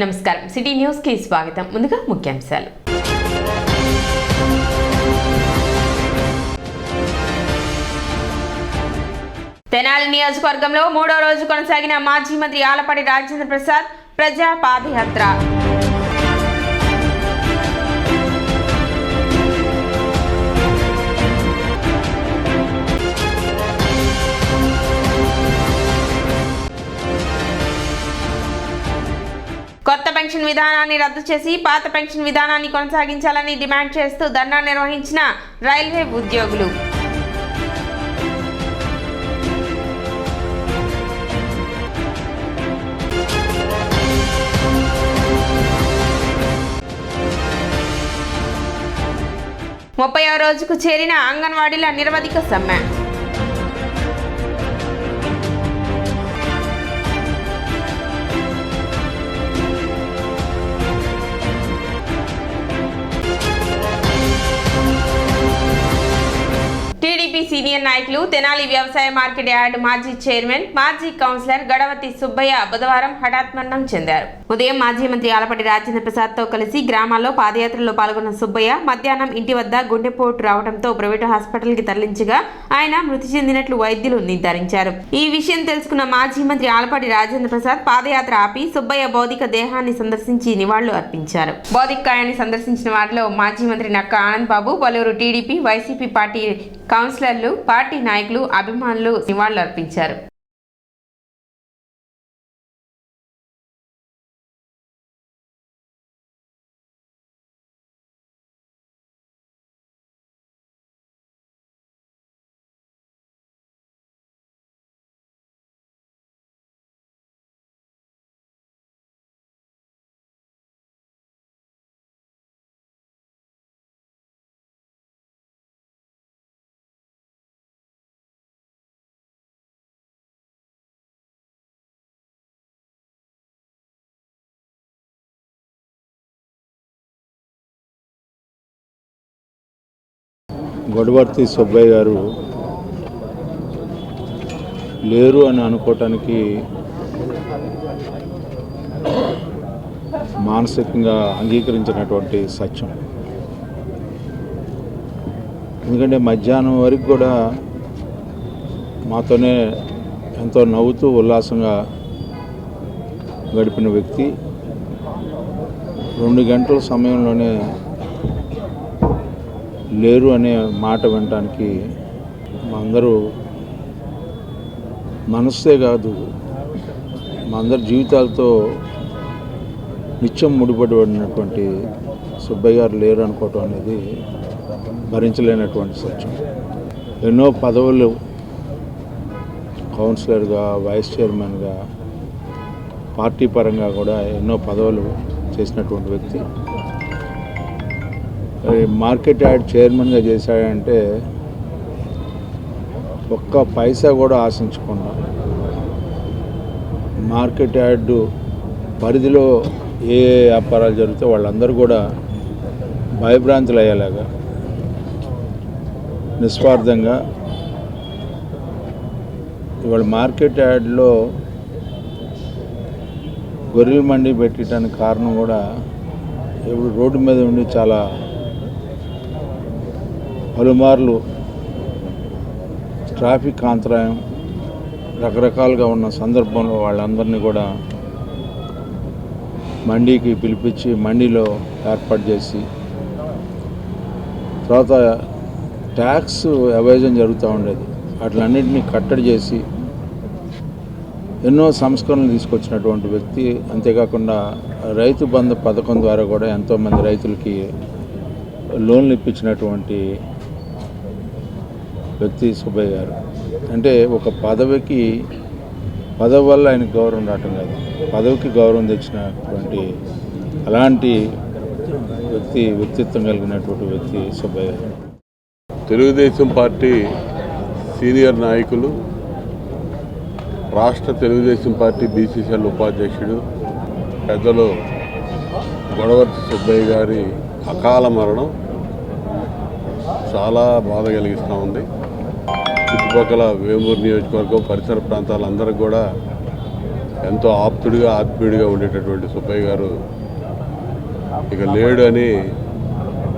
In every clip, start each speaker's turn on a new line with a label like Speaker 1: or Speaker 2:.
Speaker 1: నమస్కారం city news కి స్వాగతం. ముందుగా ముఖ్యాంశాలు. తెనాలి నియోజకవర్గంలో మూడో రోజు కొనసాగిన మాజీ మంత్రి ఆలపాటి రాజేంద్ర ప్రసాద్ ప్రజా పాదయాత్ర. కొత్త పెన్షన్ విధానాన్ని రద్దు చేసి పాత పెన్షన్ విధానాన్ని కొనసాగించాలని డిమాండ్ చేస్తూ ధర్నా నిర్వహించిన రైల్వే ఉద్యోగులు. ముప్పై రోజుకు చేరిన అంగన్వాడీల నిరవధిక సమ్మె. టీడీపీ సీనియర్ నాయకులు తెనాలి వ్యవసాయ మార్కెట్ యార్డ్ మాజీ చైర్మన్ మాజీ కౌన్సిలర్ గడవతి సుబ్బయ్య బుధవారం హఠాత్మరణం చెందారు. ఉదయం మాజీ మంత్రి ఆలపాటి రాజేంద్ర ప్రసాద్ తో కలిసి గ్రామాల్లో పాదయాత్రలో పాల్గొన్న సుబ్బయ్య మధ్యాహ్నం ఇంటి వద్ద గుండెపోటు రావడంతో ప్రైవేటు హాస్పిటల్ కి తరలించగా ఆయన మృతి చెందినట్లు వైద్యులు నిర్ధారించారు. ఈ విషయం తెలుసుకున్న మాజీ మంత్రి ఆలపాటి రాజేంద్ర ప్రసాద్ పాదయాత్ర ఆపి సుబ్బయ్య భౌతిక దేహాన్ని సందర్శించి నివాళులు అర్పించారు. భౌతిక కాయాన్ని సందర్శించిన వారిలో మాజీ మంత్రి నక్క ఆనంద్ బాబు, పలువురు టీడీపీ, వైసీపీ పార్టీ కౌన్సిలర్లు, పార్టీ నాయకులు, అభిమానులు నివాళులర్పించారు.
Speaker 2: గొడవర్తి సుబ్బయ్య గారు లేరు అని అనుకోవటానికి మానసికంగా అంగీకరించినటువంటి సత్యం. ఎందుకంటే మధ్యాహ్నం వరకు కూడా మాతోనే ఎంతో నవ్వుతూ ఉల్లాసంగా గడిపిన వ్యక్తి 2 గంటల సమయంలోనే లేరు అనే మాట వినటానికి మా అందరూ మనస్సే కాదు మా అందరి జీవితాలతో నిత్యం ముడిపడి పడినటువంటి సుబ్బయ్య గారు లేరు అనుకోవటం అనేది భరించలేనటువంటి సత్యం. ఎన్నో పదవులు కౌన్సిలర్గా, వైస్ చైర్మన్గా, పార్టీ పరంగా కూడా ఎన్నో పదవులు చేసినటువంటి వ్యక్తి. మార్కెట్ యార్డ్ చైర్మన్గా చేశాడంటే ఒక్క పైసా కూడా ఆశించకుండా మార్కెట్ యార్డు పరిధిలో ఏ వ్యాపారాలు జరిగితే వాళ్ళందరూ కూడా భయభ్రాంతులు అయ్యేలాగా నిస్వార్థంగా ఇవాళ మార్కెట్ యార్డ్లో గొర్రెల మండి పెట్టడానికి కారణం కూడా ఇప్పుడు రోడ్డు మీద ఉండి చాలా పలుమార్లు ట్రాఫిక్ అంతరాయం రకరకాలుగా ఉన్న సందర్భంలో వాళ్ళందరినీ కూడా మండీకి పిలిపించి మండీలో ఏర్పాటు చేసి తర్వాత ట్యాక్స్ ఎవేజన్ జరుగుతూ ఉండేది. వాటిలన్నింటినీ కట్టడి చేసి ఎన్నో సంస్కరణలు తీసుకొచ్చినటువంటి వ్యక్తి. అంతేకాకుండా రైతు బంధు పథకం ద్వారా కూడా ఎంతోమంది రైతులకి లోన్లు ఇప్పించినటువంటి వ్యక్తి సుబ్బయ్య గారు. అంటే ఒక పదవి వల్ల ఆయనకు గౌరవం రావటం కాదు, పదవికి గౌరవం తెచ్చినటువంటి అలాంటి వ్యక్తిత్వం కలిగినటువంటి వ్యక్తి సుబ్బయ్య గారు.
Speaker 3: తెలుగుదేశం పార్టీ సీనియర్ నాయకులు, రాష్ట్ర తెలుగుదేశం పార్టీ బీసీసీఎల్ ఉపాధ్యక్షుడు పెద్దలు గొడవర్తి సుబ్బయ్య గారి అకాల మరణం చాలా బాధ కలిగిస్తూ ఉంది. చుట్టుపక్కల వేమూరు నియోజకవర్గం పరిసర ప్రాంతాలందరికీ కూడా ఎంతో ఆత్మీయుడిగా ఉండేటటువంటి సుబ్బయ్య గారు ఇక లేడు అని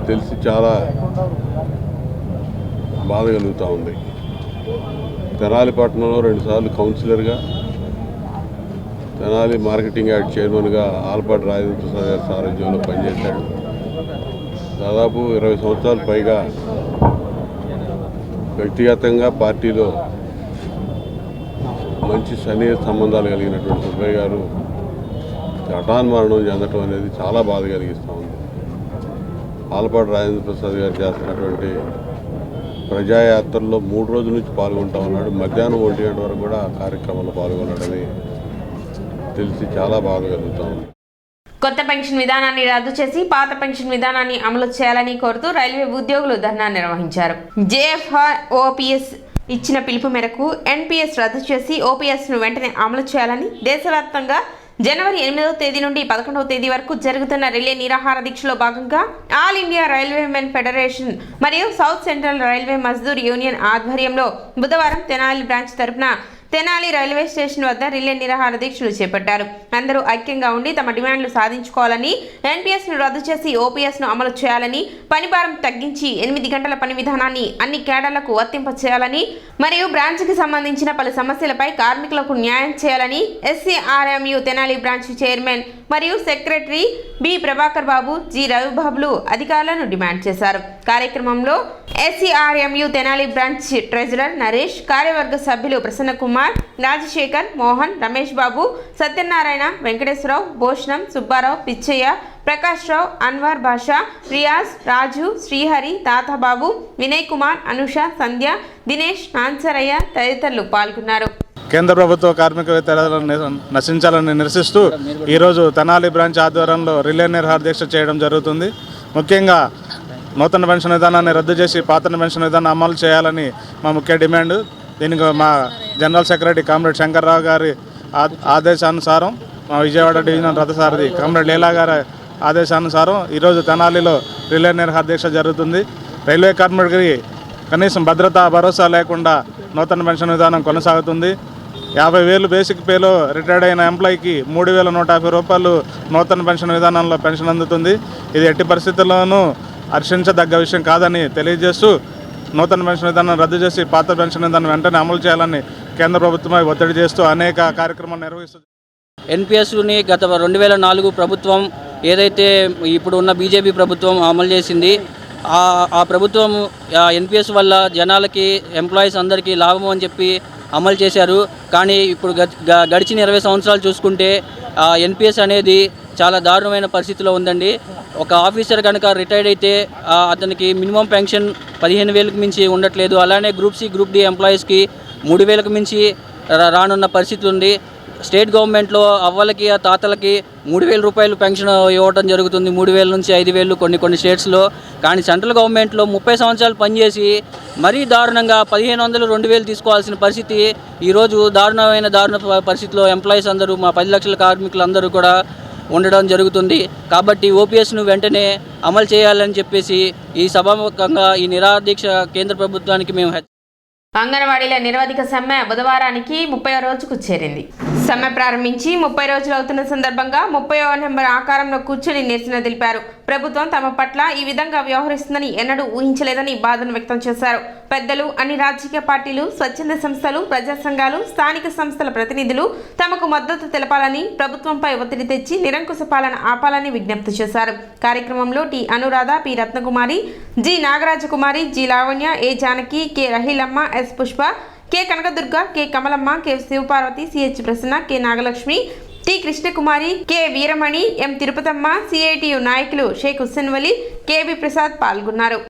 Speaker 3: తెలిసి చాలా బాధ కలుగుతూ ఉంది. తెనాలి పట్టణంలో 2 సార్లు కౌన్సిలర్గా, తెనాలి మార్కెటింగ్ యార్డ్ చైర్మన్గా ఆలపాటి రాజేంద్ర ప్రసాద్ గారి సారథ్యంలో పనిచేశాడు. దాదాపు 20 సంవత్సరాల పైగా వ్యక్తిగతంగా పార్టీలో మంచి సన్నిహిత సంబంధాలు కలిగినటువంటి సుబ్బయ్య గారు హఠాన్మరణం చెందటం అనేది చాలా బాధ కలిగిస్తూ ఉంది. ఆలపాటి రాజేంద్ర ప్రసాద్ గారు చేస్తున్నటువంటి ప్రజాయాత్రల్లో 3 రోజుల నుంచి పాల్గొంటా ఉన్నాడు. మధ్యాహ్నం 1 గంట వరకు కూడా కార్యక్రమంలో పాల్గొన్నాడని తెలిసి చాలా బాధ కలుగుతూ ఉంది.
Speaker 1: కొత్త పెన్షన్ విధానాన్ని రద్దు చేసి పాత పెన్షన్ విధానాన్ని అమలు చేయాలని కోరుతూ రైల్వే ఉద్యోగులు ధర్నా నిర్వహించారు. జేఎఫ్ఆర్ ఓపీఎస్ ఇచ్చిన పిలుపు మేరకు ఎన్పీఎస్ రద్దు చేసి ఓపీఎస్ను వెంటనే అమలు చేయాలని దేశవ్యాప్తంగా జనవరి 8వ తేదీ నుండి 11వ తేదీ వరకు జరుగుతున్న రిలే నిరాహార దీక్షలో భాగంగా ఆల్ ఇండియా రైల్వేమెన్ ఫెడరేషన్ మరియు south central railway Mazdoor union ఆధ్వర్యంలో బుధవారం తెనాలి బ్రాంచ్ తరపున తెనాలి రైల్వే స్టేషన్ వద్ద రిలే నిరాహార దీక్షలు చేపట్టారు. అందరూ ఐక్యంగా ఉండి తమ డిమాండ్లు సాధించుకోవాలని, ఎన్పీఎస్ను రద్దు చేసి ఓపీఎస్ను అమలు చేయాలని, పనిభారం తగ్గించి 8 గంటల పని విధానాన్ని అన్ని కేడర్లకు వర్తింపచేయాలని మరియు బ్రాంచ్కి సంబంధించిన పలు సమస్యలపై కార్మికులకు న్యాయం చేయాలని ఎస్సీఆర్ఎంయు తెనాలి బ్రాంచ్ చైర్మన్ మరియు సెక్రటరీ బి ప్రభాకర్ బాబు, జి రవిబాబులు అధికారులను డిమాండ్ చేశారు. కార్యక్రమంలో ఎస్సీఆర్ఎంయు తెనాలి బ్రాంచ్ ట్రెజరర్ నరేష్, కార్యవర్గ సభ్యులు ప్రసన్న కుమార్, రాజశేఖర్, మోహన్, రమేష్ బాబు, సత్యనారాయణ, వెంకటేశ్వరరావు, భూషణం, సుబ్బారావు, పిచ్చయ్య, ప్రకాష్ రావు, అన్వర్ బాషా, రియాజ్, రాజు, శ్రీహరి, తాతాబాబు, వినయ్ కుమార్, అనుష, సంధ్య, దినేష్, నాన్సరయ్య తదితరులు పాల్గొన్నారు.
Speaker 4: కేంద్ర ప్రభుత్వ కార్మిక వేతనాలను నశించాలని నిరసిస్తూ ఈరోజు తెనాలి బ్రాంచ్ ఆధ్వర్యంలో రిలే నిరాహార దీక్ష చేయడం జరుగుతుంది. ముఖ్యంగా నూతన పెన్షన్ విధానాన్ని రద్దు చేసి పాత పెన్షన్ విధానం అమలు చేయాలని మా ముఖ్య డిమాండ్. దీనికి మా జనరల్ సెక్రటరీ కామ్రేడ్ శంకర్రావు గారి ఆదేశానుసారం, మా విజయవాడ డివిజనల్ రథసారథి కామ్రేడ్ లీలా గారి ఆదేశానుసారం ఈరోజు తెనాలిలో రిలే నిరాహార దీక్ష జరుగుతుంది. రైల్వే కార్మికుడికి కనీసం భద్రతా భరోసా లేకుండా నూతన పెన్షన్ విధానం కొనసాగుతుంది. 50,000 బేసిక్ పేలో రిటైర్డ్ అయిన ఎంప్లాయీకి 3,150 రూపాయలు నూతన పెన్షన్ విధానంలో పెన్షన్ అందుతుంది. ఇది ఎట్టి పరిస్థితుల్లోనూ హర్షించదగ్గ విషయం కాదని తెలియజేస్తూ నూతన పెన్షన్ విధానం రద్దు చేసి పాత పెన్షన్ విధానం వెంటనే అమలు చేయాలని కేంద్ర ప్రభుత్వమై ఒత్తిడి చేస్తూ అనేక కార్యక్రమాలు నిర్వహిస్తుంది.
Speaker 5: ఎన్పిఎస్ని గత 2004 ప్రభుత్వం ఏదైతే ఇప్పుడు ఉన్న బీజేపీ ప్రభుత్వం అమలు చేసింది, ఆ ప్రభుత్వం ఎన్పిఎస్ వల్ల జనాలకి, ఎంప్లాయీస్ అందరికీ లాభం అని చెప్పి అమలు చేశారు. కానీ ఇప్పుడు గడిచిన 20 సంవత్సరాలు చూసుకుంటే ఎన్పిఎస్ అనేది చాలా దారుణమైన పరిస్థితిలో ఉందండి. ఒక ఆఫీసర్ కనుక రిటైర్డ్ అయితే అతనికి మినిమం పెన్షన్ 15,000కి మించి ఉండట్లేదు. అలానే గ్రూప్ సి, గ్రూప్ డి ఎంప్లాయీస్కి 3,000కి మించి రానున్న పరిస్థితి ఉంది. స్టేట్ గవర్నమెంట్లో అవ్వలకి, తాతలకి 3,000 రూపాయలు పెన్షన్ ఇవ్వడం జరుగుతుంది. 3,000 నుంచి 5,000 కొన్ని స్టేట్స్లో. కానీ సెంట్రల్ గవర్నమెంట్లో 30 సంవత్సరాలు పనిచేసి మరీ దారుణంగా 1,500, 2,000 తీసుకోవాల్సిన పరిస్థితి ఈరోజు దారుణ పరిస్థితిలో ఎంప్లాయీస్ అందరూ, మా 10 లక్షల కార్మికులందరూ కూడా ఉండడం జరుగుతుంది. కాబట్టి ఓపీఎస్ను వెంటనే అమలు చేయాలని చెప్పేసి ఈ సభాముఖంగా ఈ నిరాహార దీక్ష కేంద్ర ప్రభుత్వానికి మేము
Speaker 1: అంగన్వాడీల నిరవధిక సమ్మె బుధవారానికి 30వ రోజుకు చేరింది. సమ్మె ప్రారంభించి 30 రోజులు అవుతున్న సందర్భంగా 30వ నెంబర్ ఆకారంలో కూర్చొని నిరసన తెలిపారు. ప్రభుత్వం తమ పట్ల ఈ విధంగా వ్యవహరిస్తుందని ఎన్నడూ ఊహించలేదని బాధను వ్యక్తం చేశారు. పెద్దలు, అన్ని రాజకీయ పార్టీలు, స్వచ్ఛంద సంస్థలు, ప్రజా సంఘాలు, స్థానిక సంస్థల ప్రతినిధులు తమకు మద్దతు తెలపాలని, ప్రభుత్వంపై ఒత్తిడి తెచ్చి నిరంకుశ పాలన ఆపాలని విజ్ఞప్తి చేశారు. కార్యక్రమంలో T Anuradha, P Ratnakumari, G Nagarajakumari, G Lavanya, A Janaki, K Raheelamma, S Pushpa, K Kanakadurga, K Kamalamma, K Sivaparvathi, CH Prasanna, K Nagalakshmi, T Krishnakumari, K Veeramani, M Tirupatamma, CITU నాయకులు షేక్ హుస్సేన్ వలి, కెబి ప్రసాద్ పాల్గొన్నారు.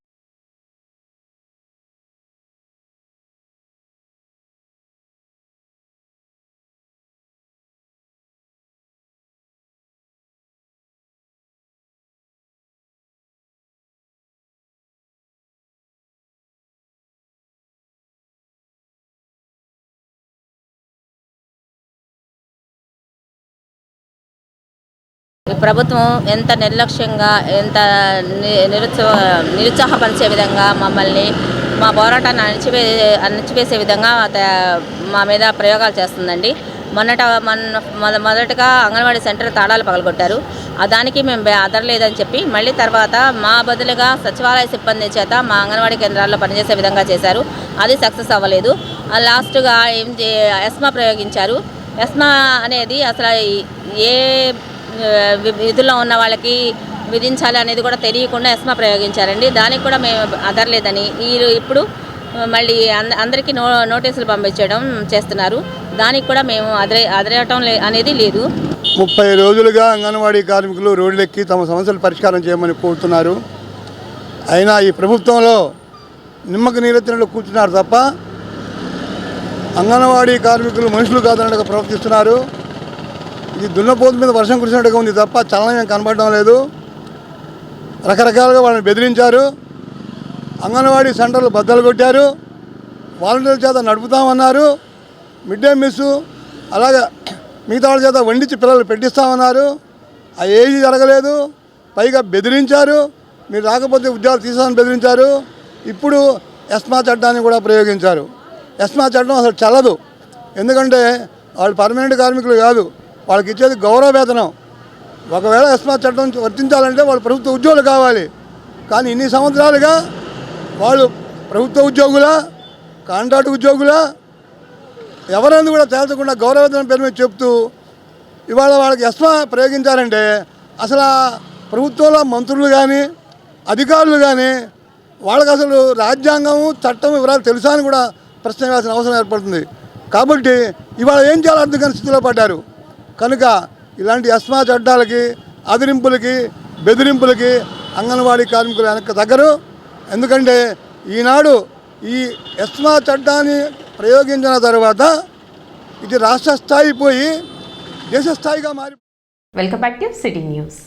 Speaker 6: ప్రభుత్వం ఎంత నిర్లక్ష్యంగా, ఎంత నిరుత్సాహపరిచే విధంగా మమ్మల్ని, మా పోరాటాన్ని అణచివేసే విధంగా మా మీద ప్రయోగాలు చేస్తుందండి. మొదటగా అంగన్వాడీ సెంటర్ తాళాలు పగలగొట్టారు. దానికి మేము అదరలేదని చెప్పి మళ్ళీ తర్వాత మా బదులుగా సచివాలయ సిబ్బంది చేత మా అంగన్వాడీ కేంద్రాల్లో పనిచేసే విధంగా చేశారు. అది సక్సెస్ అవ్వలేదు. లాస్ట్గా ఎస్మా ప్రయోగించారు. ఎస్మా అనేది అసలు ఏ విధుల్లో ఉన్న వాళ్ళకి విధించాలి అనేది కూడా తెలియకుండా ఎస్మా ప్రయోగించారండి. దానికి కూడా మేము అదరలేదని ఇప్పుడు మళ్ళీ అందరికీ నోటీసులు పంపించడం చేస్తున్నారు. దానికి కూడా మేము అదరటం అనేది లేదు.
Speaker 7: 30 రోజులుగా అంగన్వాడీ కార్మికులు రోడ్లెక్కి తమ సమస్యలు పరిష్కారం చేయమని కోరుతున్నారు. అయినా ఈ ప్రభుత్వంలో నిమ్మక నీరెత్తినట్లు కూర్చున్నారు తప్ప అంగన్వాడీ కార్మికులు మనుషులు కాదన్నట్టుగా ప్రవర్తిస్తున్నారు. ఇది దున్నపోతు మీద వర్షం కురిసినట్టుగా ఉంది తప్ప చలనం ఏం కనబడడం లేదు. రకరకాలుగా వాళ్ళని బెదిరించారు. అంగన్వాడీ సెంటర్లు బద్దలు కొట్టారు. వాలంటీర్ల చేత నడుపుతామన్నారు. మిడ్ డే మీల్స్ అలాగే మిగతా వాళ్ళ చేత వండించి పిల్లలు పెట్టిస్తామన్నారు. అది ఏది జరగలేదు. పైగా బెదిరించారు. మీరు రాకపోతే ఉద్యోగాలు తీసామని బెదిరించారు. ఇప్పుడు ఎస్మా చట్టాన్ని కూడా ప్రయోగించారు. ఎస్మా చట్టం అసలు చల్లదు. ఎందుకంటే వాళ్ళు పర్మనెంట్ కార్మికులు కాదు, వాళ్ళకి ఇచ్చేది గౌరవ వేతనం. ఒకవేళ ఎస్మా చట్టం వర్తించాలంటే వాళ్ళు ప్రభుత్వ ఉద్యోగులు కావాలి. కానీ ఇన్ని సంవత్సరాలుగా వాళ్ళు ప్రభుత్వ ఉద్యోగుల, కాంట్రాక్ట్ ఉద్యోగుల ఎవరైనా కూడా తేల్చకుండా గౌరవ వేతనం పేరు మీద చెప్తూ ఇవాళ వాళ్ళకి ఎస్మా ప్రయోగించారంటే అసలు ప్రభుత్వంలో మంత్రులు కానీ అధికారులు కానీ వాళ్ళకి అసలు రాజ్యాంగం చట్టం వివరాలు తెలుసా అని కూడా ప్రశ్న వేయాల్సిన అవసరం ఏర్పడుతుంది. కాబట్టి ఇవాళ ఏం చేయాలో అర్థం కాని స్థితిలో పడ్డారు. కనుక ఇలాంటి ఎస్మా చట్టాలకి, అదిరింపులకి, బెదిరింపులకి అంగన్వాడీ కార్మికులు వెనక్కి తగ్గరు. ఎందుకంటే ఈనాడు ఈ ఎస్మా చట్టాన్ని ప్రయోగించిన తర్వాత ఇది రాష్ట్ర స్థాయి పోయి దేశ స్థాయిగా మారి
Speaker 1: welcome back to city news.